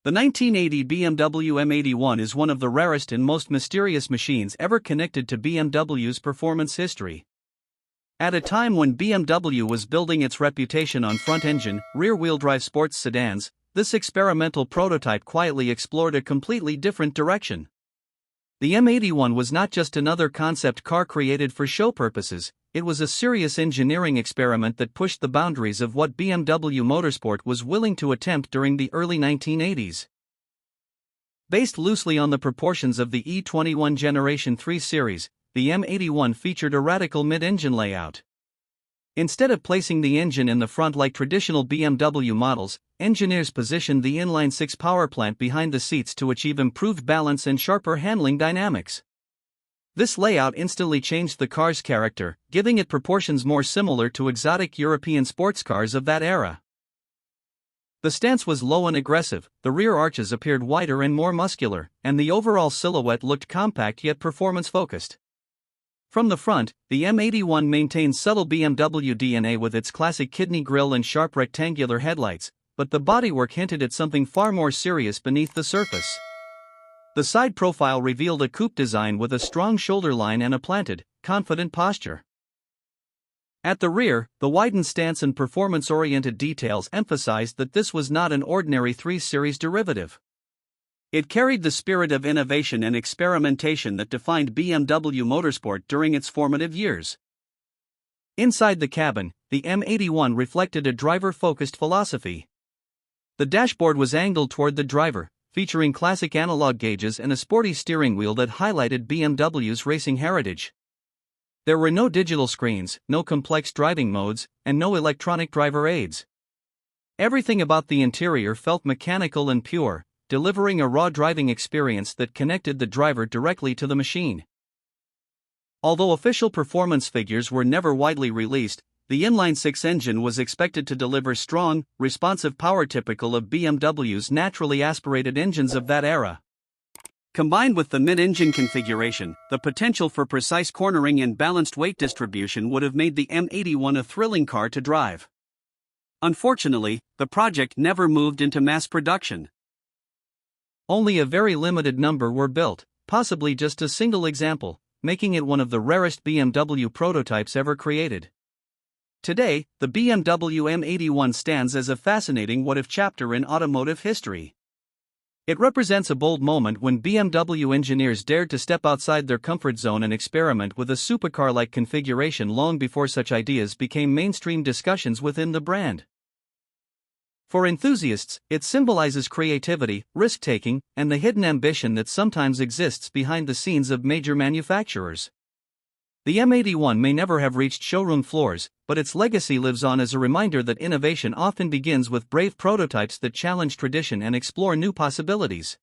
The 1980 BMW M81 is one of the rarest and most mysterious machines ever connected to BMW's performance history. At a time when BMW was building its reputation on front-engine, rear-wheel drive sports sedans, this experimental prototype quietly explored a completely different direction. The M81 was not just another concept car created for show purposes, it was a serious engineering experiment that pushed the boundaries of what BMW Motorsport was willing to attempt during the early 1980s. Based loosely on the proportions of the E21 Generation 3 series, the M81 featured a radical mid-engine layout. Instead of placing the engine in the front like traditional BMW models, engineers positioned the inline-six power plant behind the seats to achieve improved balance and sharper handling dynamics. This layout instantly changed the car's character, giving it proportions more similar to exotic European sports cars of that era. The stance was low and aggressive, the rear arches appeared wider and more muscular, and the overall silhouette looked compact yet performance-focused. From the front, the M81 maintained subtle BMW DNA with its classic kidney grille and sharp rectangular headlights, but the bodywork hinted at something far more serious beneath the surface. The side profile revealed a coupe design with a strong shoulder line and a planted, confident posture. At the rear, the widened stance and performance-oriented details emphasized that this was not an ordinary 3 Series derivative. It carried the spirit of innovation and experimentation that defined BMW Motorsport during its formative years. Inside the cabin, the M81 reflected a driver-focused philosophy. The dashboard was angled toward the driver, featuring classic analog gauges and a sporty steering wheel that highlighted BMW's racing heritage. There were no digital screens, no complex driving modes, and no electronic driver aids. Everything about the interior felt mechanical and pure, delivering a raw driving experience that connected the driver directly to the machine. Although official performance figures were never widely released, the inline-six engine was expected to deliver strong, responsive power typical of BMW's naturally aspirated engines of that era. Combined with the mid-engine configuration, the potential for precise cornering and balanced weight distribution would have made the M81 a thrilling car to drive. Unfortunately, the project never moved into mass production. Only a very limited number were built, possibly just a single example, making it one of the rarest BMW prototypes ever created. Today, the BMW M81 stands as a fascinating what-if chapter in automotive history. It represents a bold moment when BMW engineers dared to step outside their comfort zone and experiment with a supercar-like configuration long before such ideas became mainstream discussions within the brand. For enthusiasts, it symbolizes creativity, risk-taking, and the hidden ambition that sometimes exists behind the scenes of major manufacturers. The M81 may never have reached showroom floors, but its legacy lives on as a reminder that innovation often begins with brave prototypes that challenge tradition and explore new possibilities.